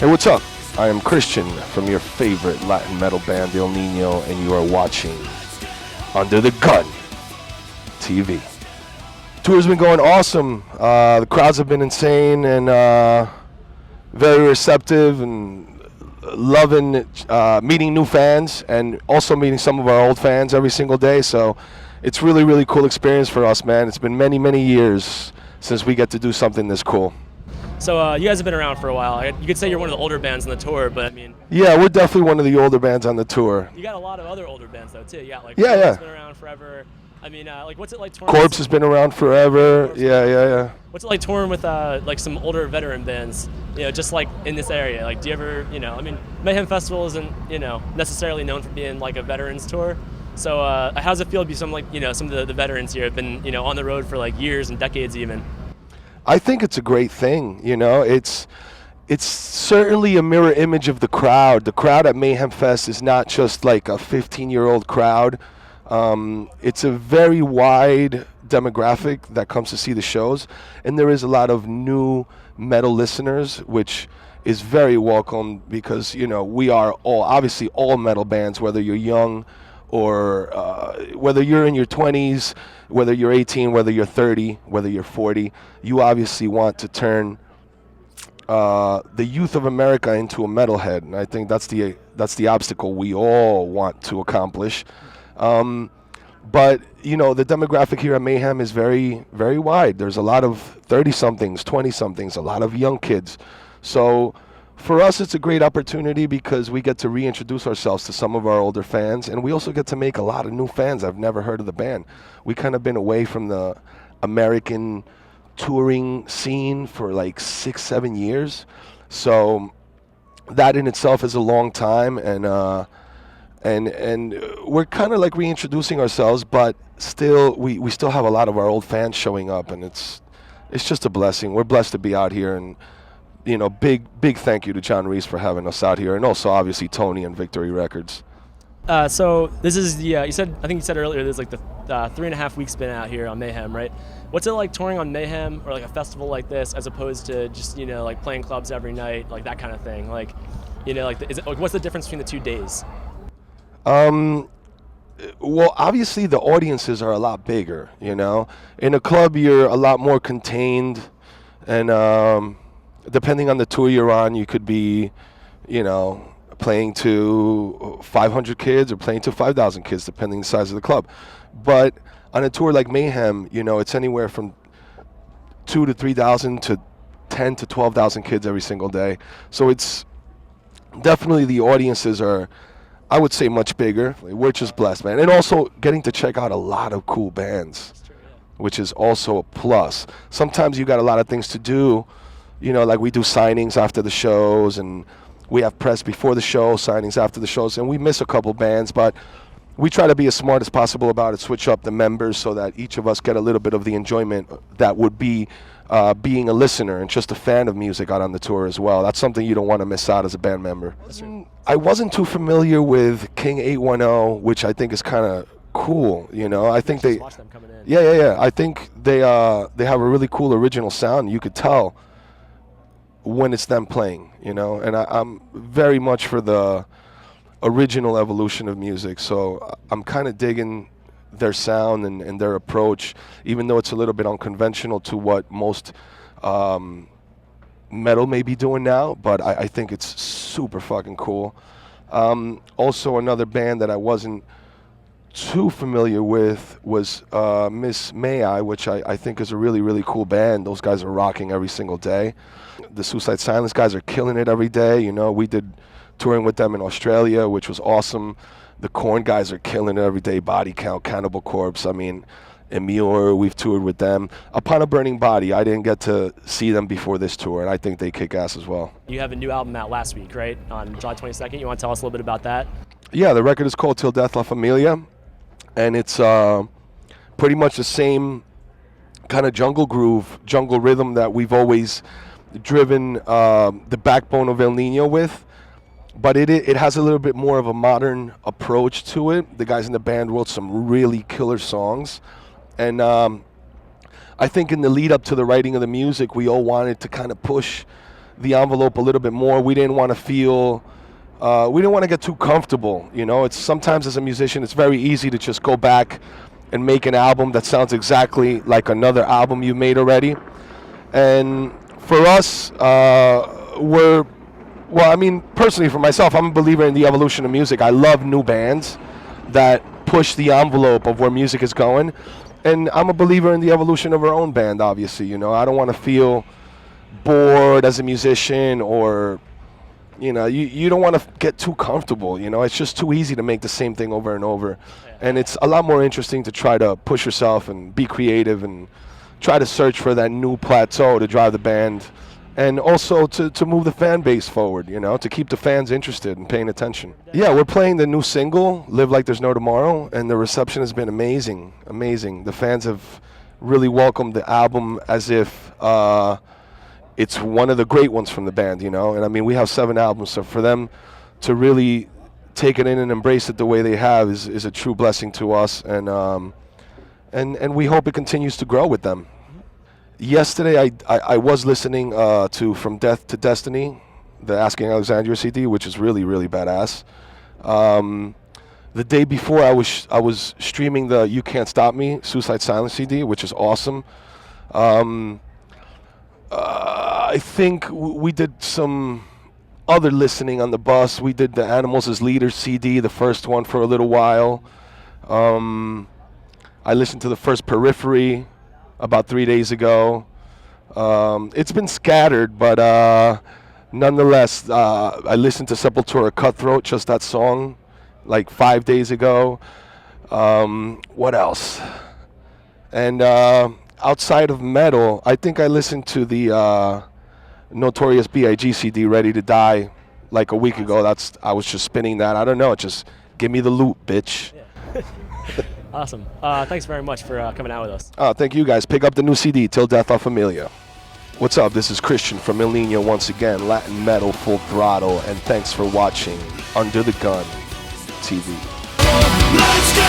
Hey, what's up? I am Christian from your favorite Latin metal band, El Niño, and you are watching Under the Gun TV. Tour's been going awesome. The crowds have been insane and very receptive and loving meeting new fans and also meeting some of our old fans every single day. So it's really, really cool experience for us, man. It's been many, many years since we get to do something this cool. So you guys have been around for a while. You could say you're one of the older bands on the tour, but I mean... Yeah, we're definitely one of the older bands on the tour. You got a lot of other older bands, though, too. Yeah, like... Yeah. Has been around forever. I mean, like, what's it like touring... Corpse has been around forever. Yeah. What's it like touring with, like, some older veteran bands, just, like, in this area? Like, do you ever, I mean, Mayhem Festival isn't, necessarily known for being, like, a veterans tour. So how does it feel to be some of the veterans here have been, on the road for, like, years and decades even? I think it's a great thing, It's certainly a mirror image of the crowd. The crowd at Mayhem Fest is not just like a 15-year-old crowd. It's a very wide demographic that comes to see the shows, and there is a lot of new metal listeners, which is very welcome because, we are all metal bands, whether you're young or whether you're in your 20s, whether you're 18, whether you're 30, whether you're 40, you obviously want to turn the youth of America into a metalhead, and I think that's the obstacle we all want to accomplish. But the demographic here at Mayhem is very, very wide. There's a lot of 30-somethings, 20-somethings, a lot of young kids. So for us, it's a great opportunity because we get to reintroduce ourselves to some of our older fans, and we also get to make a lot of new fans that have never heard of the band. We kind of been away from the American touring scene for like 6-7 years, so that in itself is a long time, and we're kind of like reintroducing ourselves, but still we still have a lot of our old fans showing up, and it's just a blessing. We're blessed to be out here, and big thank you to John Reese for having us out here, and also obviously Tony and Victory Records. So this is the I think you said earlier there's like the 3.5 weeks been out here on Mayhem, right? What's it like touring on Mayhem or like a festival like this as opposed to just like playing clubs every night, like that kind of thing? Like what's the difference between the 2 days? Well, obviously the audiences are a lot bigger. In a club you're a lot more contained, and depending on the tour you're on, you could be, playing to 500 kids or playing to 5,000 kids, depending on the size of the club. But on a tour like Mayhem, it's anywhere from 2,000 to 3,000 to 10,000 to 12,000 kids every single day. So it's definitely, the audiences are, I would say, much bigger. We're just blessed, man. And also getting to check out a lot of cool bands, which is also a plus. Sometimes you got a lot of things to do, like we do signings after the shows, and we have press before the show, signings after the shows, and we miss a couple bands, but we try to be as smart as possible about it, switch up the members so that each of us get a little bit of the enjoyment that would be being a listener and just a fan of music out on the tour as well. That's something you don't want to miss out as a band member. I wasn't too familiar with King 810, which I think is kind of cool. I think they, watch them coming in. Yeah. I think they have a really cool original sound. You could tell when it's them playing, and I'm very much for the original evolution of music, so I'm kind of digging their sound and their approach, even though it's a little bit unconventional to what most metal may be doing now, but I think it's super fucking cool. Also, another band that I wasn't too familiar with was Miss May I, which I think is a really, really cool band. Those guys are rocking every single day. The Suicide Silence guys are killing it every day. We did touring with them in Australia, which was awesome. The Korn guys are killing it every day. Body Count, Cannibal Corpse, Emure, we've toured with them. Upon a Burning Body, I didn't get to see them before this tour, and I think they kick ass as well. You have a new album out last week, right? On July 22nd. You want to tell us a little bit about that? Yeah, the record is called Till Death La Familia, and it's pretty much the same kind of jungle groove, jungle rhythm that we've always driven the backbone of El Niño with. But it has a little bit more of a modern approach to it. The guys in the band wrote some really killer songs. And I think in the lead up to the writing of the music, we all wanted to kind of push the envelope a little bit more. We didn't want to feel, we didn't want to get too comfortable. You know, it's sometimes as a musician, it's very easy to just go back and make an album that sounds exactly like another album you made already. And for us, well, I mean, personally for myself, I'm a believer in the evolution of music. I love new bands that push the envelope of where music is going. And I'm a believer in the evolution of our own band, obviously. You know, I don't want to feel bored as a musician, or, you know, you don't want to get too comfortable. You know, it's just too easy to make the same thing over and over. And it's a lot more interesting to try to push yourself and be creative and try to search for that new plateau to drive the band, and also to move the fan base forward, you know, to keep the fans interested and paying attention. Yeah, we're playing the new single, Live Like There's No Tomorrow, and the reception has been amazing, amazing. The fans have really welcomed the album as if it's one of the great ones from the band, you know. And I mean, we have 7 albums, so for them to really take it in and embrace it the way they have is a true blessing to us, and we hope it continues to grow with them. Yesterday, I was listening to From Death to Destiny, the Asking Alexandria CD, which is really, really badass. The day before, I was streaming the You Can't Stop Me Suicide Silence CD, which is awesome. I think we did some other listening on the bus. We did the Animals as Leaders CD, the first one, for a little while. I listened to the first Periphery about 3 days ago. It's been scattered, but nonetheless, I listened to Sepultura Cutthroat, just that song, like 5 days ago. What else? And outside of metal, I think I listened to the Notorious B.I.G. CD, Ready to Die, like a week ago. I was just spinning that. I don't know, just give me the loot, bitch. Yeah. Awesome. Thanks very much for coming out with us. Thank you guys. Pick up the new CD, Till Death La Familia. What's up? This is Christian from El Niño once again, Latin Metal Full Throttle, and thanks for watching Under the Gun TV. Let's go!